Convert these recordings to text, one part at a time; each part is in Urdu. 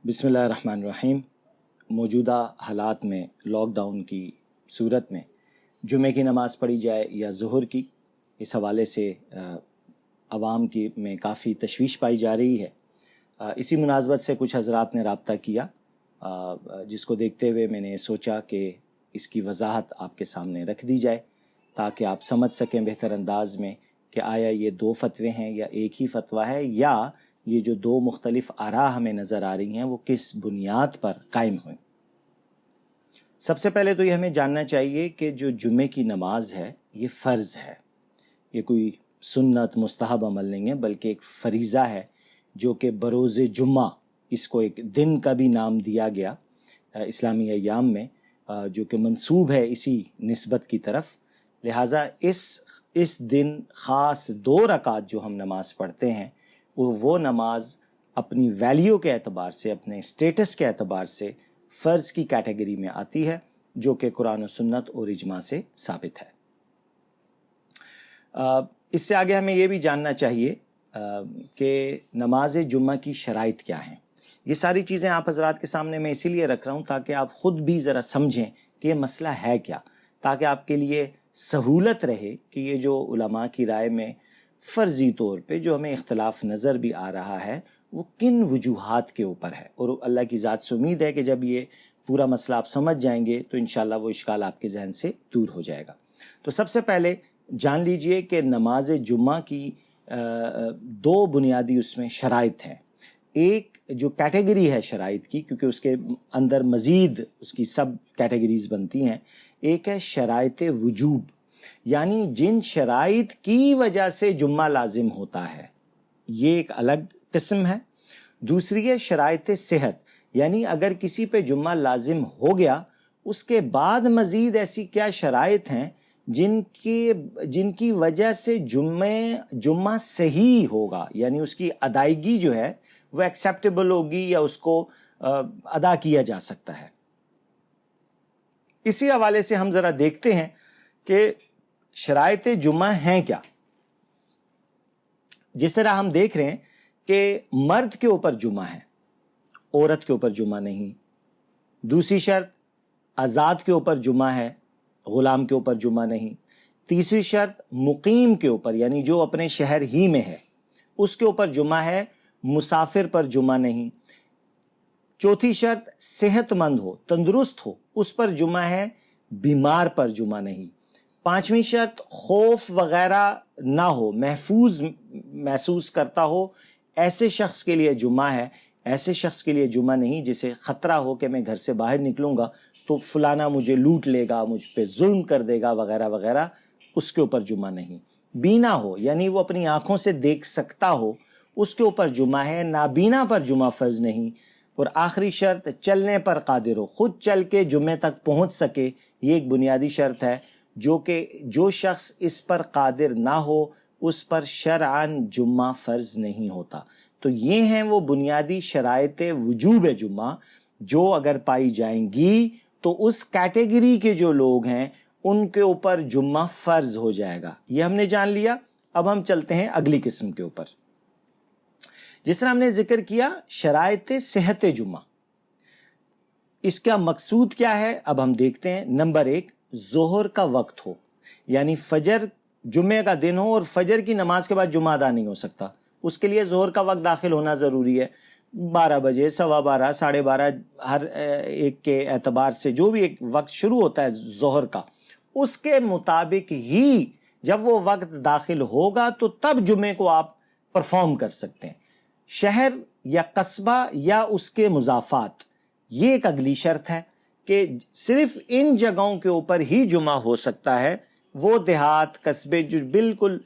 بسم اللہ الرحمن الرحیم۔ موجودہ حالات میں لاک ڈاؤن کی صورت میں جمعے کی نماز پڑھی جائے یا ظہر کی، اس حوالے سے عوام کی میں کافی تشویش پائی جا رہی ہے۔ اسی مناسبت سے کچھ حضرات نے رابطہ کیا، جس کو دیکھتے ہوئے میں نے سوچا کہ اس کی وضاحت آپ کے سامنے رکھ دی جائے تاکہ آپ سمجھ سکیں بہتر انداز میں کہ آیا یہ دو فتوے ہیں یا ایک ہی فتویٰ ہے، یا یہ جو دو مختلف آراء ہمیں نظر آ رہی ہیں وہ کس بنیاد پر قائم ہوئیں۔ سب سے پہلے تو یہ ہمیں جاننا چاہیے کہ جو جمعے کی نماز ہے یہ فرض ہے، یہ کوئی سنت مستحب عمل نہیں ہے، بلکہ ایک فریضہ ہے جو کہ بروز جمعہ، اس کو ایک دن کا بھی نام دیا گیا اسلامی ایام میں، جو کہ منسوب ہے اسی نسبت کی طرف۔ لہٰذا اس دن خاص 2 رکعت جو ہم نماز پڑھتے ہیں وہ نماز اپنی ویلیو کے اعتبار سے، اپنے سٹیٹس کے اعتبار سے فرض کی کیٹیگری میں آتی ہے، جو کہ قرآن و سنت اور اجماع سے ثابت ہے۔ اس سے آگے ہمیں یہ بھی جاننا چاہیے کہ نماز جمعہ کی شرائط کیا ہیں۔ یہ ساری چیزیں آپ حضرات کے سامنے میں اسی لیے رکھ رہا ہوں تاکہ آپ خود بھی ذرا سمجھیں کہ یہ مسئلہ ہے کیا، تاکہ آپ کے لیے سہولت رہے کہ یہ جو علماء کی رائے میں فرضی طور پہ جو ہمیں اختلاف نظر بھی آ رہا ہے وہ کن وجوہات کے اوپر ہے، اور اللہ کی ذات سے امید ہے کہ جب یہ پورا مسئلہ آپ سمجھ جائیں گے تو انشاءاللہ وہ اشکال آپ کے ذہن سے دور ہو جائے گا۔ تو سب سے پہلے جان لیجئے کہ نماز جمعہ کی 2 بنیادی اس میں شرائط ہیں۔ ایک جو کیٹیگری ہے شرائط کی، کیونکہ اس کے اندر مزید اس کی سب کیٹیگریز بنتی ہیں، ایک ہے شرائط وجوب، یعنی جن شرائط کی وجہ سے جمعہ لازم ہوتا ہے، یہ ایک الگ قسم ہے۔ دوسری ہے شرائط صحت، یعنی اگر کسی پہ جمعہ لازم ہو گیا اس کے بعد مزید ایسی کیا شرائط ہیں جن کی وجہ سے جمعہ صحیح ہوگا، یعنی اس کی ادائیگی جو ہے وہ ایکسیپٹیبل ہوگی یا اس کو ادا کیا جا سکتا ہے۔ اسی حوالے سے ہم ذرا دیکھتے ہیں کہ شرائط جمعہ ہیں کیا۔ جس طرح ہم دیکھ رہے ہیں کہ مرد کے اوپر جمعہ ہے، عورت کے اوپر جمعہ نہیں۔ دوسری شرط، آزاد کے اوپر جمعہ ہے، غلام کے اوپر جمعہ نہیں۔ تیسری شرط، مقیم کے اوپر، یعنی جو اپنے شہر ہی میں ہے اس کے اوپر جمعہ ہے، مسافر پر جمعہ نہیں۔ چوتھی شرط، صحت مند ہو، تندرست ہو، اس پر جمعہ ہے، بیمار پر جمعہ نہیں۔ پانچویں شرط، خوف وغیرہ نہ ہو، محفوظ محسوس کرتا ہو، ایسے شخص کے لیے جمعہ ہے۔ ایسے شخص کے لیے جمعہ نہیں جسے خطرہ ہو کہ میں گھر سے باہر نکلوں گا تو فلانا مجھے لوٹ لے گا، مجھ پہ ظلم کر دے گا وغیرہ وغیرہ، اس کے اوپر جمعہ نہیں۔ بینا ہو، یعنی وہ اپنی آنکھوں سے دیکھ سکتا ہو، اس کے اوپر جمعہ ہے، نابینا پر جمعہ فرض نہیں۔ اور آخری شرط، چلنے پر قادر ہو، خود چل کے جمعے تک پہنچ سکے، یہ ایک بنیادی شرط ہے جو شخص اس پر قادر نہ ہو اس پر شرعاً جمعہ فرض نہیں ہوتا۔ تو یہ ہیں وہ بنیادی شرائط وجوب جمعہ جو اگر پائی جائیں گی تو اس کیٹیگری کے جو لوگ ہیں ان کے اوپر جمعہ فرض ہو جائے گا۔ یہ ہم نے جان لیا۔ اب ہم چلتے ہیں اگلی قسم کے اوپر۔ جس طرح ہم نے ذکر کیا شرائط صحت جمعہ، اس کا مقصود کیا ہے اب ہم دیکھتے ہیں۔ نمبر 1، ظہر کا وقت ہو، یعنی فجر، جمعے کا دن ہو اور فجر کی نماز کے بعد جمعہ ادا نہیں ہو سکتا، اس کے لیے ظہر کا وقت داخل ہونا ضروری ہے۔ 12 بجے، 12:15، 12:30، ہر ایک کے اعتبار سے جو بھی ایک وقت شروع ہوتا ہے ظہر کا، اس کے مطابق ہی جب وہ وقت داخل ہوگا تو تب جمعے کو آپ پرفارم کر سکتے ہیں۔ شہر یا قصبہ یا اس کے مضافات، یہ ایک اگلی شرط ہے کہ صرف ان جگہوں کے اوپر ہی جمعہ ہو سکتا ہے۔ وہ دیہات، قصبے جو بالکل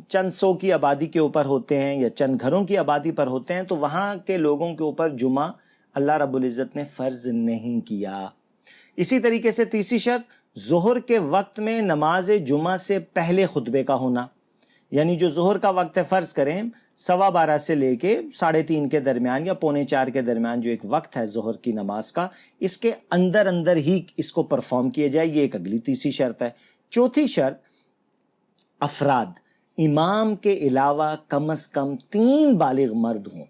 چند سو کی آبادی کے اوپر ہوتے ہیں یا چند گھروں کی آبادی پر ہوتے ہیں تو وہاں کے لوگوں کے اوپر جمعہ اللہ رب العزت نے فرض نہیں کیا۔ اسی طریقے سے تیسری شرط، ظہر کے وقت میں نماز جمعہ سے پہلے خطبے کا ہونا، یعنی جو ظہر کا وقت ہے فرض کریں 12:15 سے لے کے 3:30 کے درمیان یا 3:45 کے درمیان جو ایک وقت ہے ظہر کی نماز کا، اس کے اندر ہی اس کو پرفارم کیا جائے، یہ ایک اگلی تیسری شرط ہے۔ چوتھی شرط، افراد، امام کے علاوہ کم از کم 3 بالغ مرد ہوں،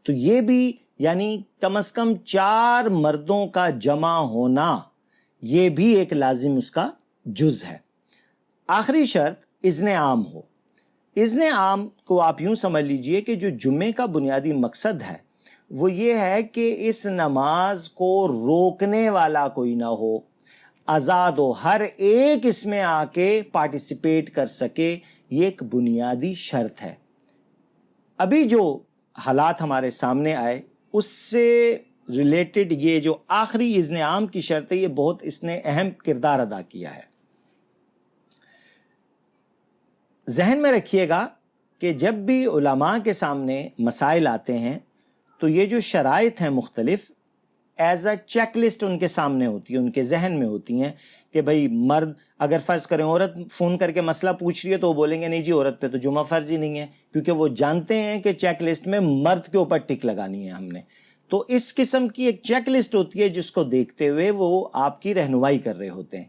تو یہ بھی یعنی کم از کم 4 مردوں کا جمع ہونا یہ بھی ایک لازم اس کا جز ہے۔ آخری شرط اذن عام ہو۔ اذن عام کو آپ یوں سمجھ لیجئے کہ جو جمعے کا بنیادی مقصد ہے وہ یہ ہے کہ اس نماز کو روکنے والا کوئی نہ ہو، آزاد ہو، ہر ایک اس میں آ کے پارٹیسپیٹ کر سکے، یہ ایک بنیادی شرط ہے۔ ابھی جو حالات ہمارے سامنے آئے اس سے ریلیٹڈ یہ جو آخری اذن عام کی شرط ہے، یہ بہت اس نے اہم کردار ادا کیا ہے۔ ذہن میں رکھیے گا کہ جب بھی علماء کے سامنے مسائل آتے ہیں تو یہ جو شرائط ہیں مختلف ایز اے چیک لسٹ ان کے سامنے ہوتی ہے، ان کے ذہن میں ہوتی ہیں کہ بھئی مرد، اگر فرض کریں عورت فون کر کے مسئلہ پوچھ رہی ہے تو وہ بولیں گے نہیں جی عورت پہ تو جمعہ فرض ہی نہیں ہے، کیونکہ وہ جانتے ہیں کہ چیک لسٹ میں مرد کے اوپر ٹک لگانی ہے ہم نے۔ تو اس قسم کی ایک چیک لسٹ ہوتی ہے جس کو دیکھتے ہوئے وہ آپ کی رہنمائی کر رہے ہوتے ہیں۔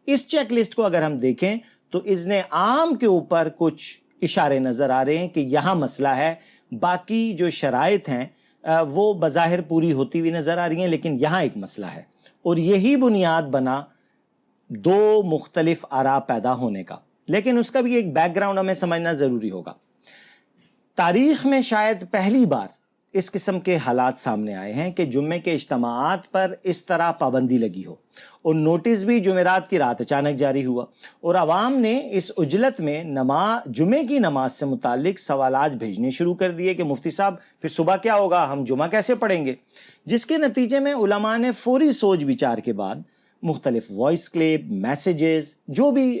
اس چیک لسٹ کو اگر ہم دیکھیں تو اذن عام کے اوپر کچھ اشارے نظر آ رہے ہیں کہ یہاں مسئلہ ہے، باقی جو شرائط ہیں وہ بظاہر پوری ہوتی ہوئی نظر آ رہی ہیں، لیکن یہاں ایک مسئلہ ہے، اور یہی بنیاد بنا 2 مختلف آراء پیدا ہونے کا۔ لیکن اس کا بھی ایک بیک گراؤنڈ ہمیں سمجھنا ضروری ہوگا۔ تاریخ میں شاید پہلی بار اس قسم کے حالات سامنے آئے ہیں کہ جمعے کے اجتماعات پر اس طرح پابندی لگی ہو، اور نوٹس بھی جمعرات کی رات اچانک جاری ہوا، اور عوام نے اس عجلت میں جمعے کی نماز سے متعلق سوالات بھیجنے شروع کر دیے کہ مفتی صاحب پھر صبح کیا ہوگا، ہم جمعہ کیسے پڑھیں گے؟ جس کے نتیجے میں علماء نے فوری سوچ بچار کے بعد مختلف وائس کلپ، میسیجز، جو بھی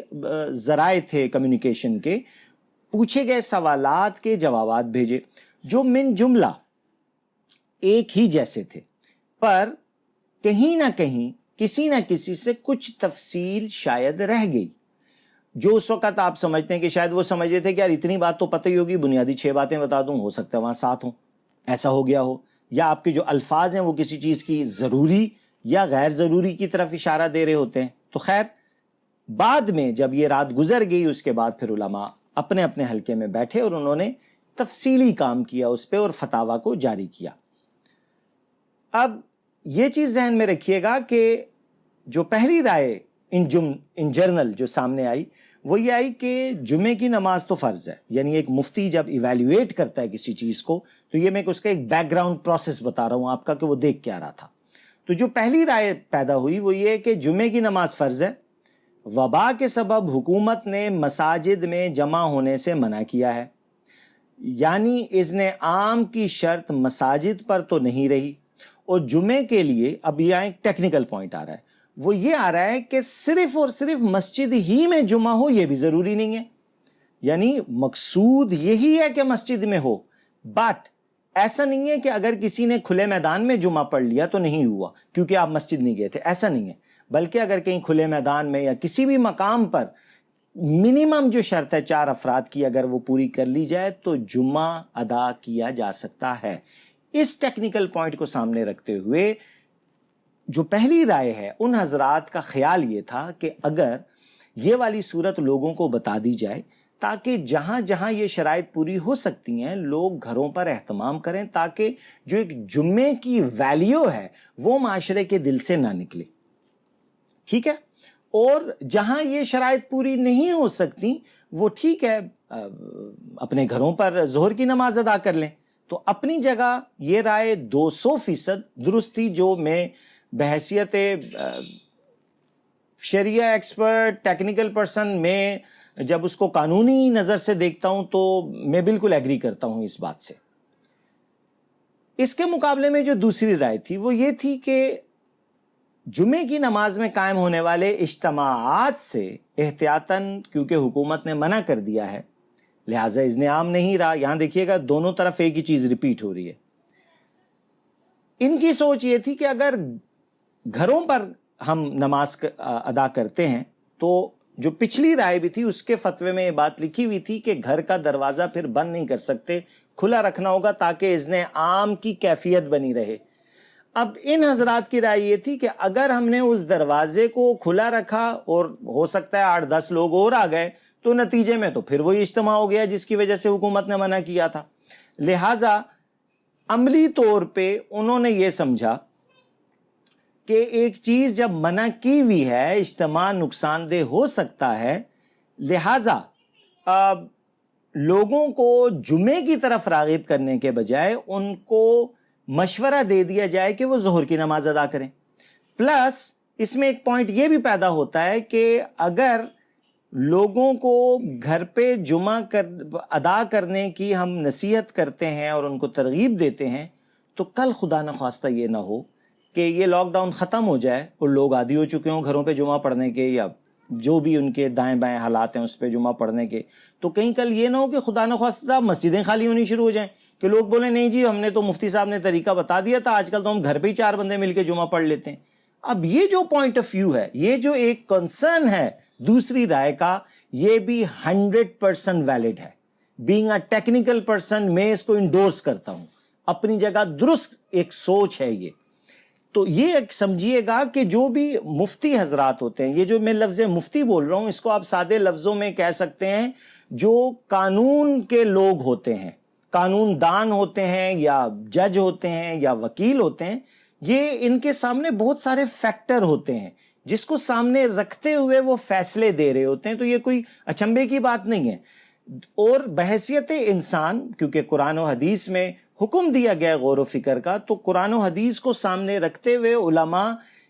ذرائع تھے کمیونیکیشن کے، پوچھے گئے سوالات کے جوابات بھیجے، جو من جملہ ایک ہی جیسے تھے، پر کہیں نہ کہیں کسی نہ کسی سے کچھ تفصیل شاید رہ گئی، جو اس وقت آپ سمجھتے ہیں کہ شاید وہ سمجھے تھے کہ یار اتنی بات تو پتہ ہی ہوگی، بنیادی 6 باتیں بتا دوں، ہو سکتا ہے وہاں 7 ہوں، ایسا ہو گیا ہو، یا آپ کے جو الفاظ ہیں وہ کسی چیز کی ضروری یا غیر ضروری کی طرف اشارہ دے رہے ہوتے ہیں۔ تو خیر بعد میں جب یہ رات گزر گئی اس کے بعد پھر علماء اپنے اپنے حلقے میں بیٹھے اور انہوں نے تفصیلی کام کیا اس پہ اور فتاویٰ کو جاری کیا۔ اب یہ چیز ذہن میں رکھیے گا کہ جو پہلی رائے ان جرنل جو سامنے آئی وہ یہ آئی کہ جمعے کی نماز تو فرض ہے، یعنی ایک مفتی جب ایویلیویٹ کرتا ہے کسی چیز کو تو یہ میں اس کا ایک بیک گراؤنڈ پروسیس بتا رہا ہوں آپ کا کہ وہ دیکھ کے آ رہا تھا۔ تو جو پہلی رائے پیدا ہوئی وہ یہ کہ جمعے کی نماز فرض ہے، وبا کے سبب حکومت نے مساجد میں جمع ہونے سے منع کیا ہے، یعنی اذن عام کی شرط مساجد پر تو نہیں رہی، اور جمعے کے لیے اب یہاں ایک ٹیکنیکل پوائنٹ آ رہا ہے، وہ یہ آ رہا ہے کہ صرف اور صرف مسجد ہی میں جمعہ ہو یہ بھی ضروری نہیں ہے، یعنی مقصود یہی ہے کہ مسجد میں ہو، بٹ ایسا نہیں ہے کہ اگر کسی نے کھلے میدان میں جمعہ پڑھ لیا تو نہیں ہوا کیونکہ آپ مسجد نہیں گئے تھے، ایسا نہیں ہے، بلکہ اگر کہیں کھلے میدان میں یا کسی بھی مقام پر منیمم جو شرط ہے 4 افراد کی اگر وہ پوری کر لی جائے تو جمعہ ادا کیا جا سکتا ہے۔ اس ٹیکنیکل پوائنٹ کو سامنے رکھتے ہوئے جو پہلی رائے ہے ان حضرات کا خیال یہ تھا کہ اگر یہ والی صورت لوگوں کو بتا دی جائے تاکہ جہاں جہاں یہ شرائط پوری ہو سکتی ہیں لوگ گھروں پر اہتمام کریں، تاکہ جو ایک جمعے کی ویلیو ہے وہ معاشرے کے دل سے نہ نکلے، ٹھیک ہے؟ اور جہاں یہ شرائط پوری نہیں ہو سکتی وہ ٹھیک ہے اپنے گھروں پر ظہر کی نماز ادا کر لیں۔ تو اپنی جگہ یہ رائے 200% درست تھی، جو میں بحیثیت شریعہ ایکسپرٹ ٹیکنیکل پرسن میں جب اس کو قانونی نظر سے دیکھتا ہوں تو میں بالکل ایگری کرتا ہوں اس بات سے۔ اس کے مقابلے میں جو دوسری رائے تھی وہ یہ تھی کہ جمعے کی نماز میں قائم ہونے والے اجتماعات سے احتیاطاً کیونکہ حکومت نے منع کر دیا ہے لہٰذا اذن عام نہیں رہا۔ یہاں دیکھیے گا دونوں طرف ایک ہی چیز ریپیٹ ہو رہی ہے۔ ان کی سوچ یہ تھی کہ اگر گھروں پر ہم نماز ادا کرتے ہیں تو جو پچھلی رائے بھی تھی اس کے فتوے میں یہ بات لکھی ہوئی تھی کہ گھر کا دروازہ پھر بند نہیں کر سکتے، کھلا رکھنا ہوگا تاکہ اذن عام کی کیفیت بنی رہے۔ اب ان حضرات کی رائے یہ تھی کہ اگر ہم نے اس دروازے کو کھلا رکھا اور ہو سکتا ہے 8-10 لوگ اور آ گئے تو نتیجے میں تو پھر وہی اجتماع ہو گیا جس کی وجہ سے حکومت نے منع کیا تھا، لہٰذا عملی طور پہ انہوں نے یہ سمجھا کہ ایک چیز جب منع کی ہوئی ہے اجتماع نقصان دہ ہو سکتا ہے، لہٰذا لوگوں کو جمعے کی طرف راغب کرنے کے بجائے ان کو مشورہ دے دیا جائے کہ وہ ظہر کی نماز ادا کریں۔ پلس اس میں ایک پوائنٹ یہ بھی پیدا ہوتا ہے کہ اگر لوگوں کو گھر پہ جمعہ ادا کرنے کی ہم نصیحت کرتے ہیں اور ان کو ترغیب دیتے ہیں، تو کل خدا نخواستہ یہ نہ ہو کہ یہ لاک ڈاؤن ختم ہو جائے اور لوگ عادی ہو چکے ہوں گھروں پہ جمعہ پڑھنے کے، یا جو بھی ان کے دائیں بائیں حالات ہیں اس پہ جمعہ پڑھنے کے، تو کہیں کل یہ نہ ہو کہ خدا نخواستہ مسجدیں خالی ہونی شروع ہو جائیں، کہ لوگ بولیں نہیں جی ہم نے تو مفتی صاحب نے طریقہ بتا دیا تھا، آج کل تو ہم گھر پہ ہی 4 بندے مل کے جمعہ پڑھ لیتے ہیں۔ اب یہ جو پوائنٹ آف ویو ہے، یہ جو ایک کنسرن ہے دوسری رائے کا، یہ بھی 100% ویلڈ ہے۔ بینگ اے ٹیکنیکل پرسن میں اس کو انڈورس کرتا ہوں، اپنی جگہ درست ایک سوچ ہے یہ۔ تو یہ ایک سمجھیے گا کہ جو بھی مفتی حضرات ہوتے ہیں، یہ جو میں لفظ مفتی بول رہا ہوں اس کو آپ سادے لفظوں میں کہہ سکتے ہیں، جو قانون کے لوگ ہوتے ہیں، قانون دان ہوتے ہیں یا جج ہوتے ہیں یا وکیل ہوتے ہیں، یہ ان کے سامنے بہت سارے فیکٹر ہوتے ہیں جس کو سامنے رکھتے ہوئے وہ فیصلے دے رہے ہوتے ہیں، تو یہ کوئی اچنبھے کی بات نہیں ہے۔ اور بحیثیت انسان، کیونکہ قرآن و حدیث میں حکم دیا گیا غور و فکر کا، تو قرآن و حدیث کو سامنے رکھتے ہوئے علماء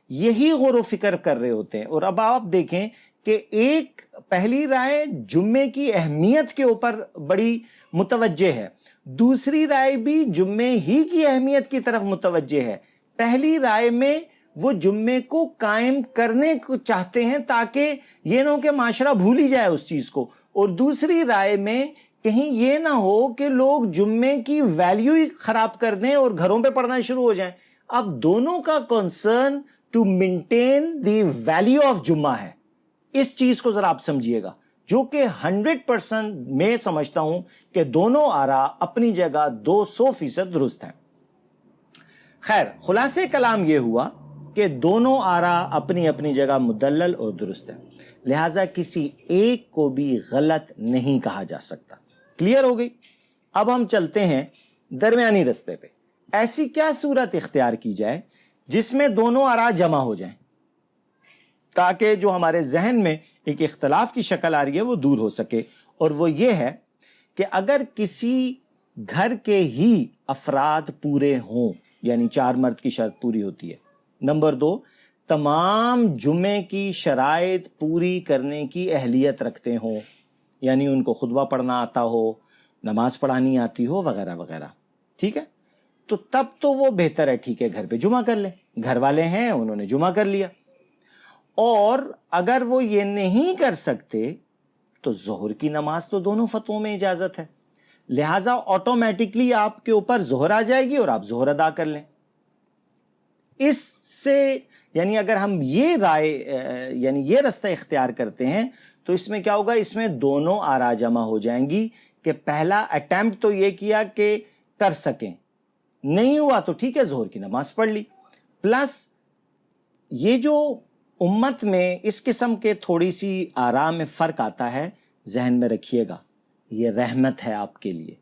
یہی غور و فکر کر رہے ہوتے ہیں۔ اور اب آپ دیکھیں کہ ایک پہلی رائے جمعے کی اہمیت کے اوپر بڑی متوجہ ہے، دوسری رائے بھی جمعے ہی کی اہمیت کی طرف متوجہ ہے۔ پہلی رائے میں وہ جمعے کو قائم کرنے کو چاہتے ہیں تاکہ یہ نہ ہو کہ معاشرہ بھول ہی جائے اس چیز کو، اور دوسری رائے میں کہیں یہ نہ ہو کہ لوگ جمعے کی ویلیو ہی خراب کر دیں اور گھروں پہ پڑھنا شروع ہو جائیں۔ اب دونوں کا concern to maintain the value of جمعہ ہے۔ اس چیز کو ذرا آپ سمجھیے گا، جو کہ 100% میں سمجھتا ہوں کہ دونوں آراء اپنی جگہ 200% درست ہیں۔ خیر، خلاصے کلام یہ ہوا کہ دونوں آراء اپنی اپنی جگہ مدلل اور درست ہیں، لہٰذا کسی ایک کو بھی غلط نہیں کہا جا سکتا۔ کلیئر ہو گئی؟ اب ہم چلتے ہیں درمیانی رستے پہ۔ ایسی کیا صورت اختیار کی جائے جس میں دونوں آراء جمع ہو جائیں، تاکہ جو ہمارے ذہن میں ایک اختلاف کی شکل آ رہی ہے وہ دور ہو سکے؟ اور وہ یہ ہے کہ اگر کسی گھر کے ہی افراد پورے ہوں، یعنی 4 مرد کی شرط پوری ہوتی ہے۔ نمبر 2، تمام جمعے کی شرائط پوری کرنے کی اہلیت رکھتے ہوں، یعنی ان کو خطبہ پڑھنا آتا ہو، نماز پڑھانی آتی ہو، وغیرہ وغیرہ۔ ٹھیک ہے، تو تب تو وہ بہتر ہے، ٹھیک ہے گھر پہ جمعہ کر لیں، گھر والے ہیں انہوں نے جمعہ کر لیا۔ اور اگر وہ یہ نہیں کر سکتے تو ظہر کی نماز تو دونوں فتووں میں اجازت ہے، لہٰذا آٹومیٹکلی آپ کے اوپر ظہر آ جائے گی اور آپ ظہر ادا کر لیں۔ اس سے یعنی اگر ہم یہ رائے یعنی یہ رستہ اختیار کرتے ہیں تو اس میں کیا ہوگا، اس میں دونوں آراء جمع ہو جائیں گی کہ پہلا اٹیمپٹ تو یہ کیا کہ کر سکیں، نہیں ہوا تو ٹھیک ہے ظہر کی نماز پڑھ لی۔ پلس یہ جو امت میں اس قسم کے تھوڑی سی آراء میں فرق آتا ہے، ذہن میں رکھیے گا یہ رحمت ہے آپ کے لیے،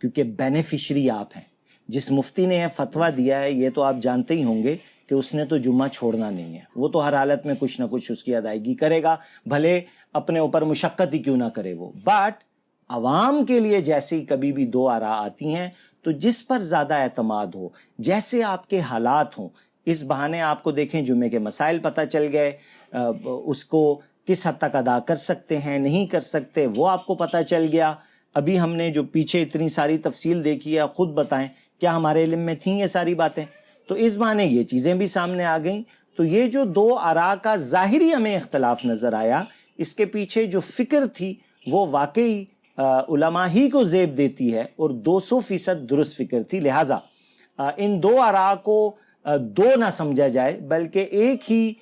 کیونکہ بینیفیشری آپ ہیں۔ جس مفتی نے یہ فتویٰ دیا ہے یہ تو آپ جانتے ہی ہوں گے کہ اس نے تو جمعہ چھوڑنا نہیں ہے، وہ تو ہر حالت میں کچھ نہ کچھ اس کی ادائیگی کرے گا، بھلے اپنے اوپر مشقت ہی کیوں نہ کرے وہ۔ بٹ عوام کے لیے جیسے ہی کبھی بھی 2 آراء آتی ہیں تو جس پر زیادہ اعتماد ہو، جیسے آپ کے حالات ہوں، اس بہانے آپ کو دیکھیں جمعے کے مسائل پتہ چل گئے، اس کو کس حد تک ادا کر سکتے ہیں نہیں کر سکتے وہ آپ کو پتہ چل گیا۔ ابھی ہم نے جو پیچھے اتنی ساری تفصیل دیکھی ہے، خود بتائیں کیا ہمارے علم میں تھیں یہ ساری باتیں؟ تو اس بہانے یہ چیزیں بھی سامنے آ گئیں۔ تو یہ جو 2 آراء کا ظاہری ہمیں اختلاف نظر آیا، اس کے پیچھے جو فکر تھی وہ واقعی علماء ہی کو زیب دیتی ہے اور 200% درست فکر تھی۔ لہٰذا ان 2 آراء کو 2 نہ سمجھا جائے بلکہ ایک ہی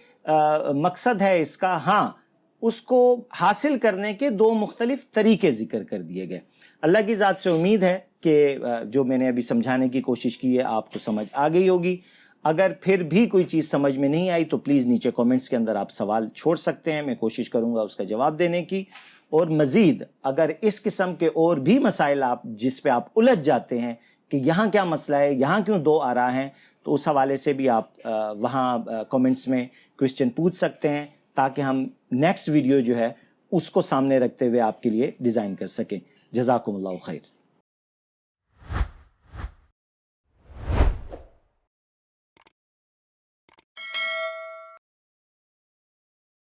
مقصد ہے اس کا، ہاں اس کو حاصل کرنے کے 2 مختلف طریقے ذکر کر دیے گئے۔ اللہ کی ذات سے امید ہے کہ جو میں نے ابھی سمجھانے کی کوشش کی ہے آپ کو سمجھ آ گئی ہوگی۔ اگر پھر بھی کوئی چیز سمجھ میں نہیں آئی تو پلیز نیچے کومنٹس کے اندر آپ سوال چھوڑ سکتے ہیں، میں کوشش کروں گا اس کا جواب دینے کی۔ اور مزید اگر اس قسم کے اور بھی مسائل آپ جس پہ آپ الجھ جاتے ہیں کہ یہاں کیا مسئلہ ہے, یہاں کیوں دو آراء ہیں, تو اس حوالے سے بھی آپ وہاں کامنٹس میں کویسچن پوچھ سکتے ہیں تاکہ ہم نیکسٹ ویڈیو جو ہے اس کو سامنے رکھتے ہوئے آپ کے لیے ڈیزائن کر سکیں. جزاکم اللہ خیر.